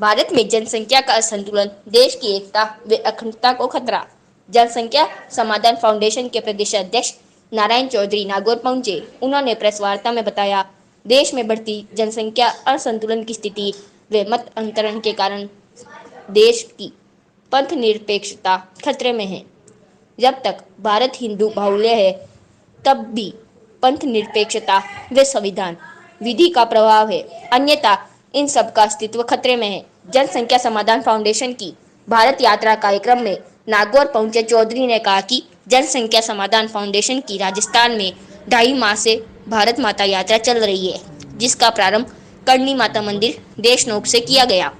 भारत में जनसंख्या का असंतुलन देश की एकता व अखंडता को खतरा। जनसंख्या समाधान फाउंडेशन के प्रदेश अध्यक्ष नारायण चौधरी नागौर पहुंचे। उन्होंने प्रेस वार्ता में बताया, देश में बढ़ती जनसंख्या असंतुलन की स्थिति व मत अंतरण के कारण देश की पंथ निरपेक्षता खतरे में है। जब तक भारत हिंदू बाहुल्य है, तब भी पंथ निरपेक्षता व संविधान विधि का प्रभाव है, अन्यथा इन सब का अस्तित्व खतरे में है। जनसंख्या समाधान फाउंडेशन की भारत यात्रा कार्यक्रम में नागौर पहुंचे चौधरी ने कहा कि जनसंख्या समाधान फाउंडेशन की राजस्थान में 2.5 माह से भारत माता यात्रा चल रही है, जिसका प्रारंभ करनी माता मंदिर देशनोक से किया गया,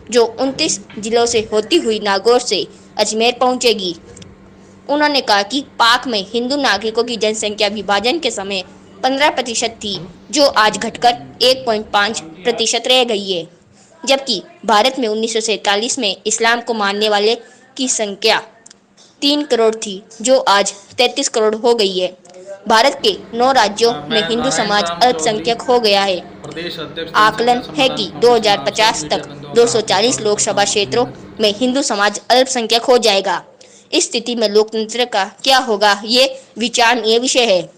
जो 29 जिलों से होती हुई नागौर से अजमेर पहुंचेगी। उन्होंने कहा कि पाक में हिंदू नागरिकों की जनसंख्या विभाजन के समय 15% थी, जो आज घटकर 1.5% रह गई है, जबकि भारत में 1947 में इस्लाम को मानने वाले की संख्या 3 करोड़ थी, जो आज 33 करोड़ हो गई है। भारत के 9 राज्यों में मैं हिंदू नारायण समाज राम चौधरी, अल्पसंख्यक हो गया है। प्रदेश अध्यक्ष आकलन जनसंख्या है समाधान कि फाउंडेशन। आप सभी 2050 मीडिया तक बंधुओं का हार्दिक 240 स्वागत करता लोकसभा हूं। क्षेत्रों धन्यवाद। में हिंदू समाज अल्पसंख्यक हो जाएगा। इस स्थिति में लोकतंत्र का क्या होगा, ये विचारणीय विषय है।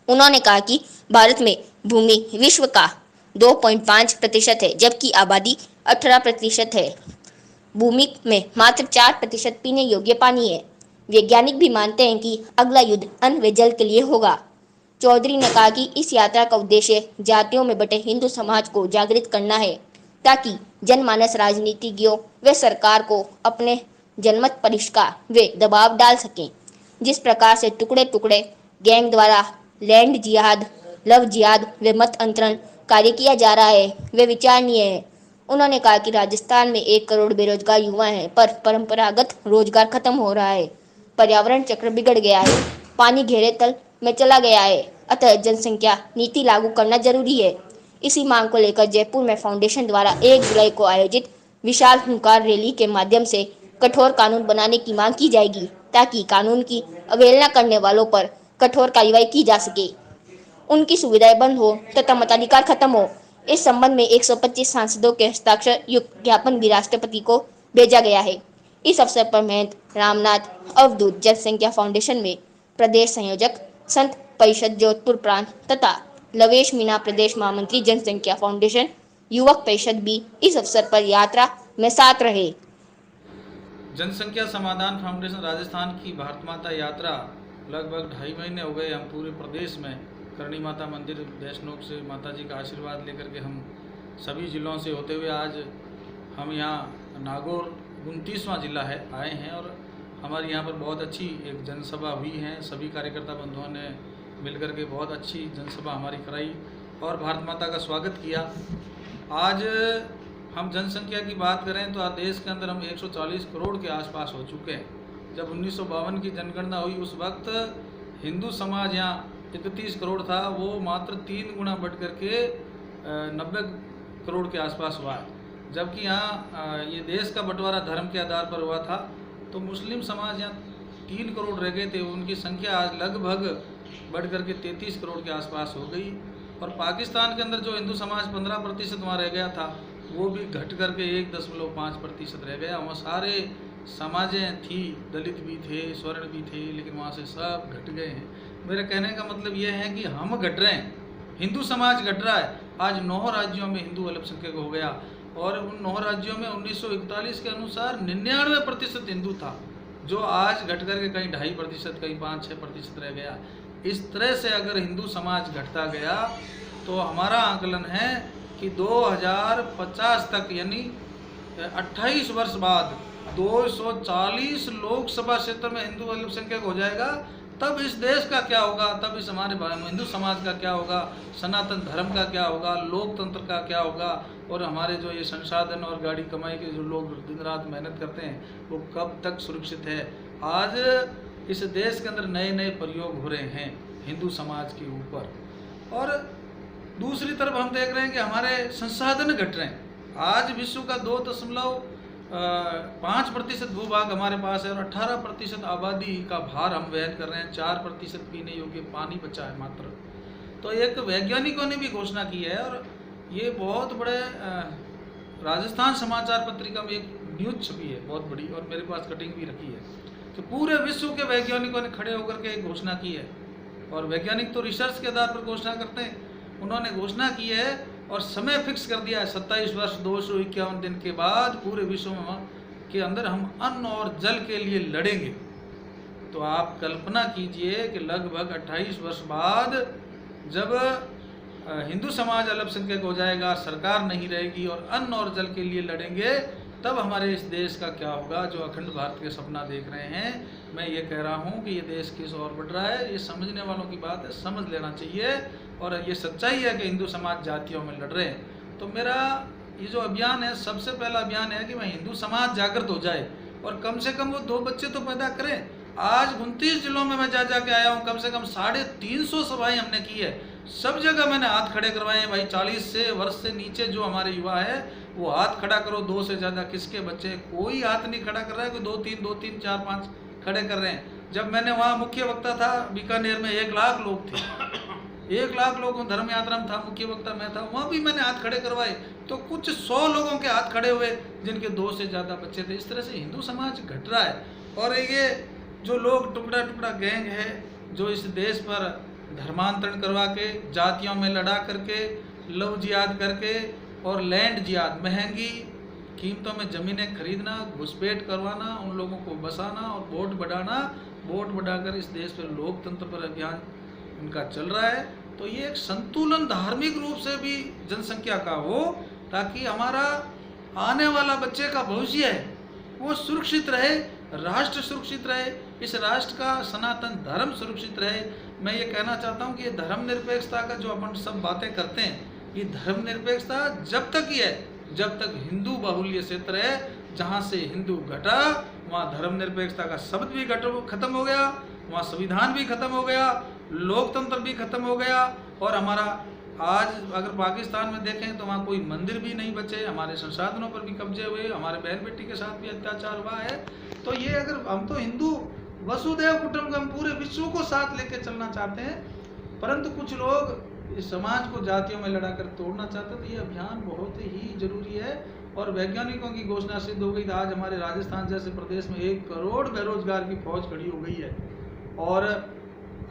उन्होंने कहा कि भारत में भूमि विश्व का 2.5% है, जबकि आबादी 18% है। भूमि में मात्र 4% पीने योग्य पानी है। वैज्ञानिक भी मानते हैं कि अगला युद्ध अन्न व जल के लिए होगा। चौधरी ने कहा कि इस यात्रा का उद्देश्य जातियों में बटे हिंदू समाज को जागृत करना है, ताकि जनमानस राजनीतिज्ञों व सरकार को अपने जनमत परिष्कार व दबाव डाल सकें। जिस प्रकार से टुकड़े टुकड़े गैंग द्वारा लैंड जिहाद, लव जिहाद व मत अंतरण कार्य किया जा रहा है, वे विचारणीय है। उन्होंने कहा कि राजस्थान में 1 करोड़ बेरोजगार युवा हैं, पर परंपरागत रोजगार खत्म हो रहा है। पर्यावरण चक्र बिगड़ गया है, पानी गहरे तल में चला गया है, अतः जनसंख्या नीति लागू करना जरूरी है। इसी मांग को लेकर जयपुर में फाउंडेशन द्वारा 1 जुलाई को आयोजित विशाल हुंकार रैली के माध्यम से कठोर कानून बनाने की मांग की जाएगी, ताकि कानून की अवहेलना करने वालों पर कठोर कार्रवाई की जा सके, उनकी सुविधाएं बंद हो तथा मताधिकार खत्म हो। इस संबंध में 125 सांसदों के हस्ताक्षर युक्त ज्ञापन भी राष्ट्रपति को भेजा गया है। इस अवसर पर महंत रामनाथ अवधूत जनसंख्या फाउंडेशन में प्रदेश संयोजक, संत परिषद जोधपुर प्रांत तथा लवेश मीणा प्रदेश महामंत्री जनसंख्या फाउंडेशन युवक परिषद भी इस अवसर पर यात्रा में साथ रहे। जनसंख्या समाधान फाउंडेशन राजस्थान की भारत माता यात्रा लगभग 2.5 महीने हो गए। हम पूरे प्रदेश में करणी माता मंदिर देशनोक से माता जी का आशीर्वाद लेकर के हम सभी जिलों से होते हुए आज हम यहाँ नागौर 29वां जिला है आए हैं, और हमारे यहाँ पर बहुत अच्छी एक जनसभा हुई है। सभी कार्यकर्ता बंधुओं ने मिलकर के बहुत अच्छी जनसभा हमारी कराई और भारत माता का स्वागत किया। आज हम जनसंख्या की बात करें तो आज देश के अंदर हम 140 करोड़ के आसपास हो चुके हैं। जब 1952 की जनगणना हुई उस वक्त हिंदू समाज यहाँ 31 करोड़ था, वो मात्र 3 गुना बढ़ करके 90 करोड़ के आसपास हुआ है। जबकि यहाँ ये देश का बंटवारा धर्म के आधार पर हुआ था, तो मुस्लिम समाज यहाँ 3 करोड़ रह गए थे, उनकी संख्या आज लगभग बढ़ करके 33 करोड़ के आसपास हो गई। और पाकिस्तान के अंदर जो हिंदू समाज 15% वहाँ रह गया था, वो भी घट करके 1.5% रह गया। वहाँ सारे समाजें थी, दलित भी थे, स्वर्ण भी थे, लेकिन वहाँ से सब घट गए हैं। मेरे कहने का मतलब ये है कि हम घट रहे हैं, हिंदू समाज घट रहा है। आज 9 राज्यों में हिंदू अल्पसंख्यक हो गया, और उन 9 राज्यों में 1941 के अनुसार 99% हिंदू था, जो आज घट करके कहीं 2.5%, कहीं 5-6% रह गया। इस तरह से अगर हिंदू समाज घटता गया तो हमारा आकलन है कि 2050 तक यानी 28 वर्ष बाद 240 लोकसभा क्षेत्र में हिंदू अल्पसंख्यक हो जाएगा। तब इस देश का क्या होगा, तब इस हमारे हिंदू समाज का क्या होगा, सनातन धर्म का क्या होगा, लोकतंत्र का क्या होगा, और हमारे जो ये संसाधन और गाड़ी कमाई के जो लोग दिन रात मेहनत करते हैं वो कब तक सुरक्षित है। आज इस देश के अंदर नए नए प्रयोग हो रहे हैं हिंदू समाज के ऊपर, और दूसरी तरफ हम देख रहे हैं कि हमारे संसाधन घट रहे हैं। आज विश्व का 2.5% भूभाग हमारे पास है, और 18% आबादी का भार हम वहन कर रहे हैं। 4% पीने योग्य पानी बचा है मात्र। तो एक वैज्ञानिकों ने भी घोषणा की है, और ये बहुत बड़े राजस्थान समाचार पत्रिका में एक न्यूज छपी है बहुत बड़ी, और मेरे पास कटिंग भी रखी है, कि पूरे विश्व के वैज्ञानिकों ने खड़े होकर के एक घोषणा की है, और वैज्ञानिक तो रिसर्च के आधार पर घोषणा करते हैं। उन्होंने घोषणा की है और समय फिक्स कर दिया है, 27 वर्ष 251 दिन के बाद पूरे विश्व में के अंदर हम अन्न और जल के लिए लड़ेंगे। तो आप कल्पना कीजिए कि लगभग 28 वर्ष बाद जब हिंदू समाज अल्पसंख्यक हो जाएगा, सरकार नहीं रहेगी और अन्न और जल के लिए लड़ेंगे, तब हमारे इस देश का क्या होगा जो अखंड भारत के सपना देख रहे हैं। मैं ये कह रहा हूँ कि ये देश किस ओर बढ़ रहा है, ये समझने वालों की बात है, समझ लेना चाहिए। और ये सच्चाई है कि हिंदू समाज जातियों में लड़ रहे हैं। तो मेरा ये जो अभियान है, सबसे पहला अभियान है कि मैं हिंदू समाज जागृत हो जाए और कम से कम वो 2 बच्चे तो पैदा करें। आज 29 जिलों में मैं जा के आया हूँ, कम से कम 350 सभाएं हमने की है, सब जगह मैंने हाथ खड़े करवाए हैं। भाई 40 वर्ष से नीचे जो हमारे युवा है वो हाथ खड़ा करो, 2 से ज़्यादा किसके बच्चे, कोई हाथ नहीं खड़ा कर रहा है, कोई 2-3 4 5 खड़े कर रहे हैं। जब मैंने वहाँ मुख्य वक्ता था बीकानेर में, 1 लाख लोग थे, 1 लाख लोगों धर्म यात्रा में था, मुख्य वक्ता मैं था, वहाँ भी मैंने हाथ खड़े करवाए। तो कुछ 100 लोगों के हाथ खड़े हुए जिनके 2 से ज़्यादा बच्चे थे। इस तरह से हिंदू समाज घट रहा है। और ये जो लोग टुकड़ा गैंग है जो इस देश पर धर्मांतरण करवा के, जातियों में लड़ा करके, लव जिहाद करके और लैंड जिहाद, महंगी कीमतों में ज़मीनें खरीदना, घुसपैठ करवाना, उन लोगों को बसाना और वोट बढ़ाकर इस देश पर लोकतंत्र पर अभियान इनका चल रहा है। तो ये एक संतुलन धार्मिक रूप से भी जनसंख्या का हो, ताकि हमारा आने वाला बच्चे का भविष्य है वो सुरक्षित रहे, राष्ट्र सुरक्षित रहे, इस राष्ट्र का सनातन धर्म सुरक्षित रहे। मैं ये कहना चाहता हूँ कि ये धर्मनिरपेक्षता का जो अपन सब बातें करते हैं, ये धर्मनिरपेक्षता जब तक ही है जब तक हिंदू बाहुल्य क्षेत्र है। जहाँ से हिंदू घटा वहाँ धर्मनिरपेक्षता का शब्द भी खत्म हो गया, वहाँ संविधान भी खत्म हो गया, लोकतंत्र भी खत्म हो गया। और हमारा आज अगर पाकिस्तान में देखें तो वहाँ कोई मंदिर भी नहीं बचे, हमारे संसाधनों पर भी कब्जे हुए, हमारे बहन बेटी के साथ भी अत्याचार हुआ है। तो ये अगर हम तो हिंदू वसुदैव कुटुंबकम पूरे विश्व को साथ लेके चलना चाहते हैं, परंतु कुछ लोग इस समाज को जातियों में लड़ाकर तोड़ना चाहते हैं। तो ये अभियान बहुत ही जरूरी है। और वैज्ञानिकों की घोषणा सिद्ध हो गई। आज हमारे राजस्थान जैसे प्रदेश में 1 करोड़ बेरोजगार की फौज खड़ी हो गई है, और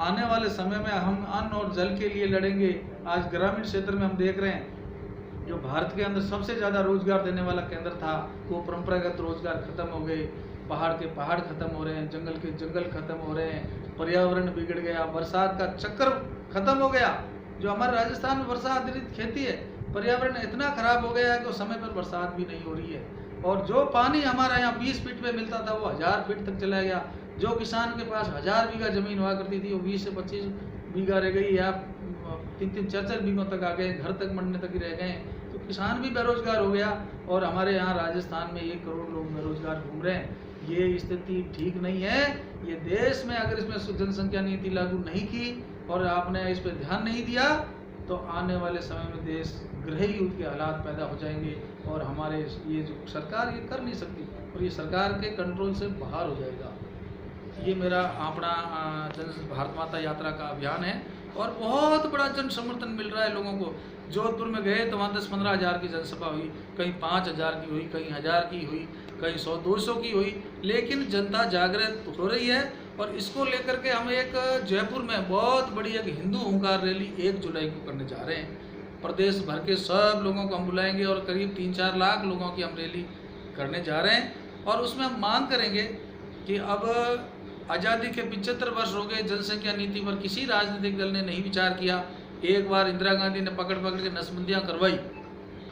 आने वाले समय में हम अन्न और जल के लिए लड़ेंगे। आज ग्रामीण क्षेत्र में हम देख रहे हैं जो भारत के अंदर सबसे ज़्यादा रोजगार देने वाला केंद्र था, वो परंपरागत रोजगार खत्म हो गए, पहाड़ के पहाड़ खत्म हो रहे हैं, जंगल के जंगल खत्म हो रहे हैं, पर्यावरण बिगड़ गया, बरसात का चक्कर खत्म हो गया। जो हमारे राजस्थान में वर्षा आधारित खेती है, पर्यावरण इतना खराब हो गया है कि समय पर बरसात भी नहीं हो रही है। और जो पानी हमारा यहाँ 20 फीट पे मिलता था वो 1000 फीट तक चला गया। जो किसान के पास 1000 बीघा जमीन हुआ करती थी वो 20 से 25 बीघा रह गई, या 3-3 4-4 बीघों तक आ गए, घर तक मरने तक ही रह गए। तो किसान भी बेरोजगार हो गया, और हमारे यहाँ राजस्थान में 1 करोड़ लोग बेरोजगार घूम रहे हैं। ये स्थिति ठीक नहीं है। ये देश में अगर इसमें जनसंख्या नीति लागू नहीं की और आपने इस पर ध्यान नहीं दिया तो आने वाले समय में देश गृह युद्ध के हालात पैदा हो जाएंगे, और हमारे ये जो सरकार ये कर नहीं सकती, और ये सरकार के कंट्रोल से बाहर हो जाएगा। ये मेरा अपना भारत माता यात्रा का अभियान है, और बहुत बड़ा जन समर्थन मिल रहा है लोगों को। जोधपुर में गए तो वहाँ 10-15 हज़ार की जनसभा हुई, कहीं 5,000 की हुई, कहीं 1000 की हुई, कहीं 100-200 की हुई, लेकिन जनता जागृत हो रही है। और इसको लेकर के हम एक जयपुर में बहुत बड़ी एक हिंदू हुंकार रैली 1 जुलाई को करने जा रहे हैं। प्रदेश भर के सब लोगों को हम बुलाएंगे और करीब 3-4 लाख लोगों की हम रैली करने जा रहे हैं। और उसमें हम मांग करेंगे कि अब आज़ादी के 75 वर्ष हो गए, जनसंख्या नीति पर किसी राजनीतिक दल ने नहीं विचार किया। एक बार इंदिरा गांधी ने पकड़ के नसबंदियाँ करवाई,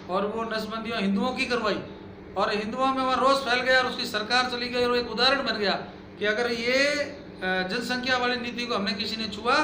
और वो नसबंदियाँ हिंदुओं की करवाई, और हिंदुओं में वह रोष फैल गया और उसकी सरकार चली गई, और एक उदाहरण बन गया कि अगर ये जनसंख्या वाली नीति को हमने किसी ने छुआ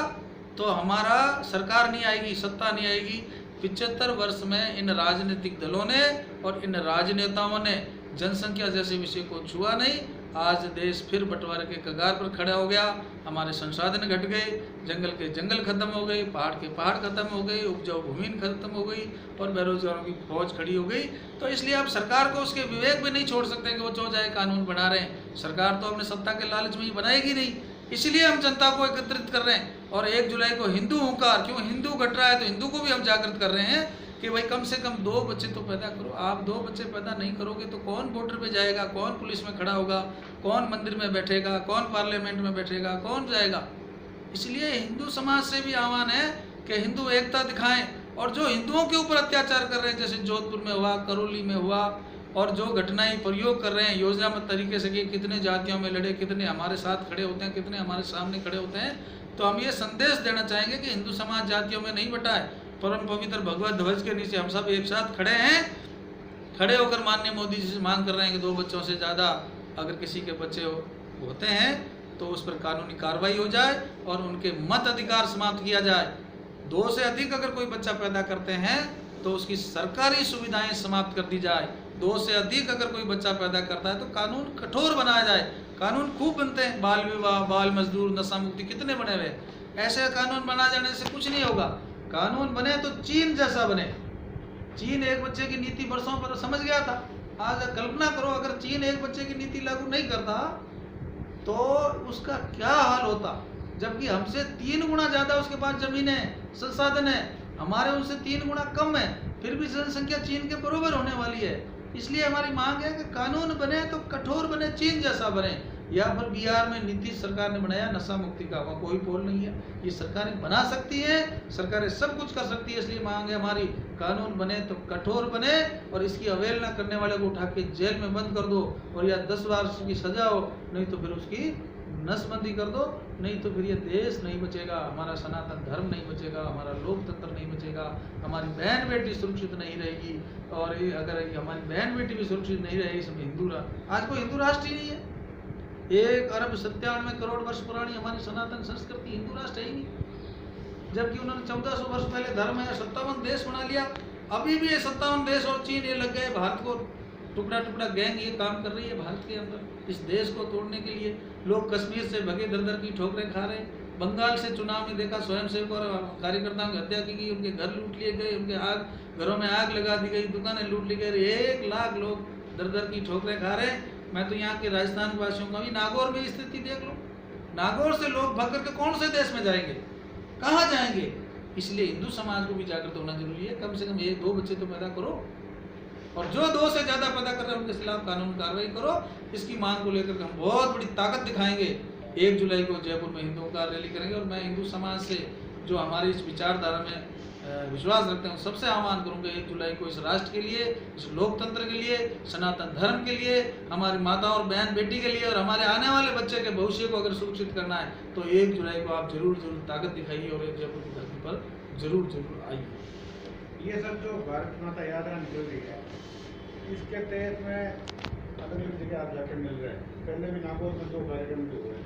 तो हमारा सरकार नहीं आएगी, सत्ता नहीं आएगी। 75 वर्ष में इन राजनीतिक दलों ने और इन राजनेताओं ने जनसंख्या जैसे विषय को छुआ नहीं। आज देश फिर बंटवारे के कगार पर खड़ा हो गया, हमारे संसाधन घट गए, जंगल के जंगल खत्म हो गए, पहाड़ के पहाड़ खत्म हो गए, उपजाऊ भूमि खत्म हो गई, और बेरोजगारों की फौज खड़ी हो गई। तो इसलिए आप सरकार को उसके विवेक में नहीं छोड़ सकते कि वो जो चाहे कानून बना रहे हैं। सरकार तो अपने सत्ता के लालच में ही बनाएगी नहीं, इसलिए हम जनता को एकत्रित कर रहे हैं। और 1 जुलाई को हिंदू हुंकार, क्यों हिंदू घट रहा है तो हिंदू को भी हम जागृत कर रहे हैं कि भाई कम से कम 2 बच्चे तो पैदा करो। आप 2 बच्चे पैदा नहीं करोगे तो कौन बॉर्डर पे जाएगा, कौन पुलिस में खड़ा होगा, कौन मंदिर में बैठेगा, कौन पार्लियामेंट में बैठेगा, कौन जाएगा। इसलिए हिंदू समाज से भी आह्वान है कि हिंदू एकता दिखाएं, और जो हिंदुओं के ऊपर अत्याचार कर रहे हैं, जैसे जोधपुर में हुआ, करौली में हुआ, और जो घटनाएं प्रयोग कर रहे हैं योजनाबद्ध तरीके से कि कितने जातियों में लड़े, कितने हमारे साथ खड़े होते हैं, कितने हमारे सामने खड़े होते हैं, तो हम ये संदेश देना चाहेंगे कि हिंदू समाज जातियों में नहीं बटा है। परम पवित्र भगवत ध्वज के नीचे हम सब एक साथ खड़े हैं। खड़े होकर माननीय मोदी जी से मांग कर रहे हैं कि 2 बच्चों से ज़्यादा अगर किसी के बच्चे होते हैं तो उस पर कानूनी कार्रवाई हो जाए और उनके मत अधिकार समाप्त किया जाए। 2 से अधिक अगर कोई बच्चा पैदा करते हैं तो उसकी सरकारी सुविधाएं समाप्त कर दी जाए। 2 से अधिक अगर कोई बच्चा पैदा करता है तो कानून कठोर बनाया जाए। कानून खूब बनते हैं, बाल विवाह, बाल मजदूर, नशा मुक्ति, कितने बने हुए। ऐसे कानून बना जाने से कुछ नहीं होगा। कानून बने तो चीन जैसा बने। चीन 1 बच्चे की नीति वर्षों पर समझ गया था। आज कल्पना करो अगर चीन 1 बच्चे की नीति लागू नहीं करता तो उसका क्या हाल होता। जबकि हमसे 3 गुना ज़्यादा उसके पास जमीन है, संसाधन है, हमारे उनसे 3 गुना कम है, फिर भी जनसंख्या चीन के बराबर होने वाली है। इसलिए हमारी मांग है कि कानून बने तो कठोर बने, चीन जैसा बने। या फिर बिहार में नीतीश सरकार ने बनाया नशा मुक्ति का, वहाँ कोई पोल नहीं है। ये सरकारें बना सकती हैं, सरकारें सब कुछ कर सकती है। इसलिए मांग है हमारी, कानून बने तो कठोर बने और इसकी अवहेलना करने वाले को उठा के जेल में बंद कर दो, और या 10 वर्ष की सजा हो, नहीं तो फिर उसकी नसबंदी कर दो। नहीं तो फिर ये देश नहीं बचेगा, हमारा सनातन धर्म नहीं बचेगा, हमारा लोकतंत्र नहीं बचेगा, हमारी बहन बेटी सुरक्षित नहीं रहेगी। और ये अगर हमारी बहन बेटी भी सुरक्षित नहीं रहेगी, इसमें आज कोई हिंदू राष्ट्र ही नहीं है। 1 अरब 97 करोड़ वर्ष पुरानी हमारी सनातन संस्कृति, हिंदू राष्ट्र है ही नहीं। जबकि उन्होंने 1400 वर्ष पहले धर्म है 57 देश बना लिया। अभी भी ये 57 देश और चीन ये लग गए भारत को टुकड़ा टुकड़ा गैंग ये काम कर रही है भारत के अंदर इस देश को तोड़ने के लिए। लोग कश्मीर से भगे दर दर की ठोकरें खा रहे हैं। बंगाल से चुनाव में देखा स्वयं सेवकों और कार्यकर्ताओं की हत्या की गई, उनके घर लूट लिए गए, उनके घरों में आग लगा दी गई, दुकानें लूट ली गई। 1 लाख लोग दर दर की ठोकरें खा रहे हैं। मैं तो यहाँ के राजस्थान वासियों का भी, नागौर में स्थिति देख लो। नागौर से लोग भाग करके कौन से देश में जाएंगे, कहाँ जाएंगे। इसलिए हिंदू समाज को भी जागृत होना जरूरी है। कम से कम 1-2 बच्चे तो पैदा करो, और जो 2 से ज़्यादा पैदा कर रहे हैं उनके खिलाफ कानून कार्रवाई करो। इसकी मांग को लेकर हम बहुत बड़ी ताकत दिखाएंगे। 1 जुलाई को जयपुर में हिंदुओं का रैली करेंगे। और मैं हिंदू समाज से जो हमारी इस विचारधारा में विश्वास रखते हैं सबसे आह्वान करूंगा 1 जुलाई को इस राष्ट्र के लिए, इस लोकतंत्र के लिए, सनातन धर्म के लिए, हमारी माता और बहन बेटी के लिए, और हमारे आने वाले बच्चे के भविष्य को अगर सुरक्षित करना है तो 1 जुलाई को आप जरूर ताकत दिखाइए और जयपुर की धरती पर जरूर आइए। ये सब जो भारत माता यात्रा निकल रही है, इसके तहत में अलग-अलग जगह आप जाकर मिल रहे हैं। पहले भी नागौर में 2 कार्यक्रम जो हुए,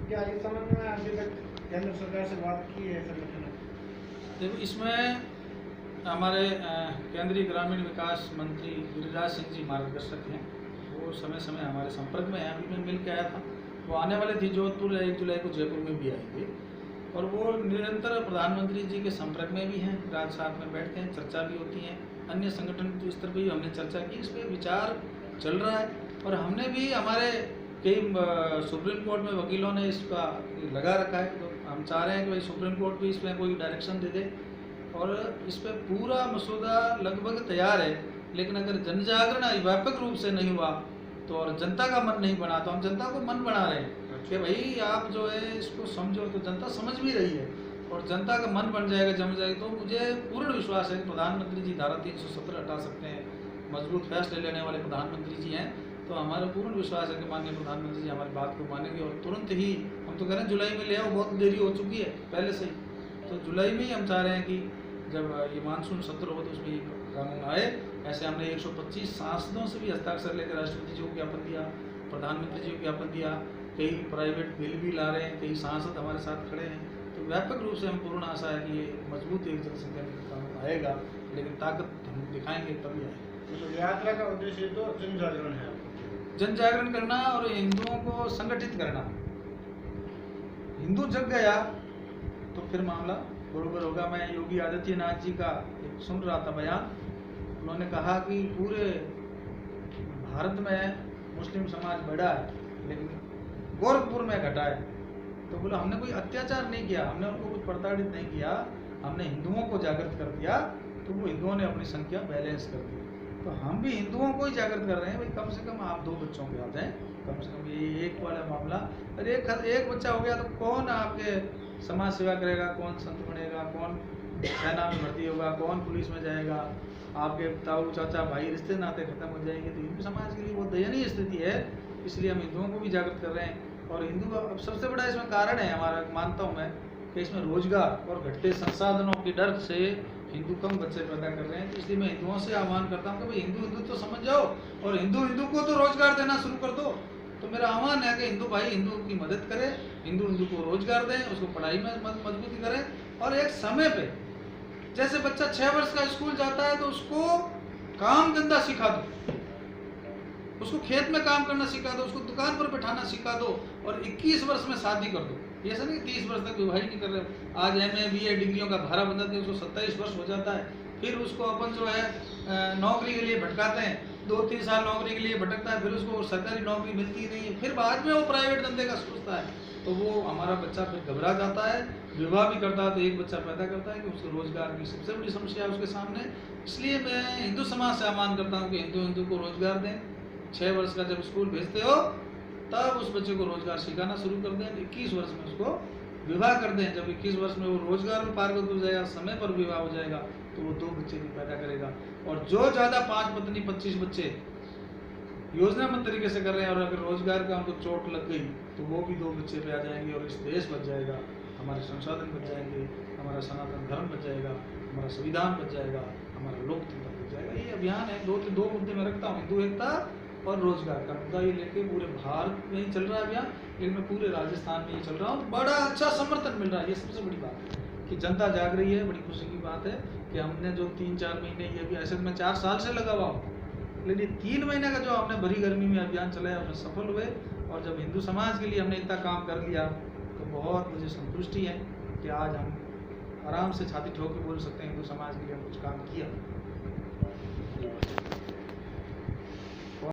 क्या इस संबंध में अभी तक केंद्र सरकार से बात की है संगठन ने? देखो, इसमें हमारे केंद्रीय ग्रामीण विकास मंत्री गिरिराज सिंह जी मार्गदर्शक हैं। वो समय समय हमारे संपर्क में हैं। अभी मैं मिल के आया था, वो आने वाले थे जोधपुर। 1 जुलाई को जयपुर में भी आएंगे, और वो निरंतर प्रधानमंत्री जी के संपर्क में भी हैं। रात साथ में बैठते हैं, चर्चा भी होती है। अन्य संगठन स्तर पर भी हमने चर्चा की, इस पर विचार चल रहा है। और हमने भी हमारे कई सुप्रीम कोर्ट में वकीलों ने इसका लगा रखा है। तो हम चाह रहे हैं कि भाई सुप्रीम कोर्ट भी इसमें कोई डायरेक्शन दे दे, और इस पर पूरा मसूदा लगभग तैयार है। लेकिन अगर जन जागरण व्यापक रूप से नहीं हुआ तो, और जनता का मन नहीं बना, तो हम जनता को मन बना रहे हैं कि भाई आप जो है इसको समझो। तो जनता समझ भी रही है, और जनता का मन बन जाएगा, जम जाएगा। तो मुझे पूर्ण विश्वास है कि प्रधानमंत्री जी धारा 370 हटा सकते हैं। मजबूत फैसले लेने वाले प्रधानमंत्री जी हैं। तो हमारा पूर्ण विश्वास है कि माननीय प्रधानमंत्री जी हमारी बात को मानेंगे, और तुरंत ही हम तो कह रहे हैं जुलाई में ले आओ, बहुत देरी हो चुकी है पहले से ही। तो जुलाई में ही हम चाह रहे हैं कि जब ये मानसून सत्र हो तो उसमें ये कानून आए। ऐसे हमने 125 सांसदों से भी हस्ताक्षर लेकर राष्ट्रपति जी को ज्ञापन दिया, प्रधानमंत्री जी को ज्ञापन दिया। कई प्राइवेट बिल भी ला रहे हैं, कई सांसद हमारे साथ खड़े हैं। तो व्यापक रूप से हम पूर्ण आशा है कि ये मजबूत एक जनसंख्या कानून आएगा, लेकिन ताकत हम दिखाएंगे तभी आएगा। तो यात्रा का उद्देश्य तो जन जागरण है, जन जागरण करना और हिंदुओं को संगठित करना। हिंदू जग गया तो फिर मामला बरोबर होगा। मैं योगी आदित्यनाथ जी का एक सुन रहा था बयान। उन्होंने कहा कि पूरे भारत में मुस्लिम समाज बढ़ा है, लेकिन गोरखपुर में घटा है। तो बोला हमने कोई अत्याचार नहीं किया, हमने उनको कुछ प्रताड़ित नहीं किया, हमने हिंदुओं को जागृत कर दिया तो वो हिंदुओं ने अपनी संख्या बैलेंस कर दी। तो हम भी हिंदुओं को ही जागृत कर रहे हैं, भाई कम से कम आप 2 बच्चों के आ जाएं, कम से कम ये एक वाला मामला। अरे एक बच्चा हो गया तो कौन आपके समाज सेवा करेगा, कौन संत बनेगा, कौन सेना में भर्ती होगा, कौन पुलिस में जाएगा, आपके ताऊ चाचा भाई रिश्ते नाते खत्म हो जाएंगे। तो हिंदू समाज के लिए बहुत दयनीय स्थिति है, इसलिए हम हिंदुओं को भी जागृत कर रहे हैं। और हिंदू अब सबसे बड़ा इसमें कारण है हमारा, मानता हूँ मैं, कि इसमें रोजगार और घटते संसाधनों की डर से हिंदू कम बच्चे पैदा कर रहे हैं। तो इसलिए मैं हिंदुओं से आह्वान करता हूँ कि भाई हिंदू तो समझ जाओ और हिंदू को तो रोजगार देना शुरू कर दो। तो मेरा आह्वान है कि हिंदू भाई हिंदू की मदद करें, हिंदू को रोजगार दें, उसको पढ़ाई में मजबूती करें। और एक समय पे जैसे बच्चा 6 वर्ष का स्कूल जाता है तो उसको काम धंधा सिखा दो, उसको खेत में काम करना सिखा दो, उसको दुकान पर बैठाना सिखा दो और 21 वर्ष में शादी कर दो। ये ऐसा नहीं 30 वर्ष तक विवाह नहीं कर रहे हो। आज MA BA डिग्रियों का भारा बंधा के उसको 27 वर्ष हो जाता है, फिर उसको अपन जो है नौकरी के लिए भटकाते हैं, 2-3 साल नौकरी के लिए भटकता है, फिर उसको सरकारी नौकरी मिलती नहीं है, फिर बाद में वो प्राइवेट धंधे का सोचता है। तो वो हमारा बच्चा फिर घबरा जाता है, विवाह भी करता है तो एक बच्चा पैदा करता है कि उसको रोजगार की सबसे बड़ी समस्या है उसके सामने। इसलिए मैं हिंदू समाज से आह्वान करता हूँ कि हिंदू को रोजगार दें। 6 वर्ष का जब स्कूल भेजते हो तब उस बच्चे को रोजगार सिखाना शुरू कर दें, 21 वर्ष में उसको विवाह कर दें। जब 21 वर्ष में वो रोजगार में पारंगत हो जाएगा, समय पर विवाह हो जाएगा, तो वो 2 बच्चे भी पैदा करेगा। और जो ज़्यादा 5 पत्नी 25 बच्चे योजनाबद्ध तरीके से कर रहे हैं और अगर रोजगार का उनको चोट लग गई तो वो भी 2 बच्चे पे आ जाएंगे और इस देश बच जाएगा, हमारे संसाधन बच जाएंगे, हमारा सनातन धर्म बच जाएगा, हमारा संविधान बच जाएगा, हमारा लोकतंत्र बच जाएगा। ये अभियान है, 2 मुद्दे में रखता हूँ, हिंदू एकता और रोजगार का मुद्दा ये लेके पूरे भारत में ही चल रहा है अभियान, लेकिन मैं पूरे राजस्थान में ही चल रहा हूँ। बड़ा अच्छा समर्थन मिल रहा है, ये सबसे बड़ी बात है कि जनता जाग रही है। बड़ी खुशी की बात है कि हमने जो 3-4 महीने, ये भी ऐसे तो मैं 4 साल से लगा हुआ हूँ, लेकिन 3 महीने का जो हमने भरी गर्मी में अभियान चलाया उसमें सफल हुए। और जब हिंदू समाज के लिए हमने इतना काम कर लिया तो बहुत मुझे संतुष्टि है कि आज हम आराम से छाती ठोक के बोल सकते हैं हिंदू समाज के लिए हम कुछ काम किया।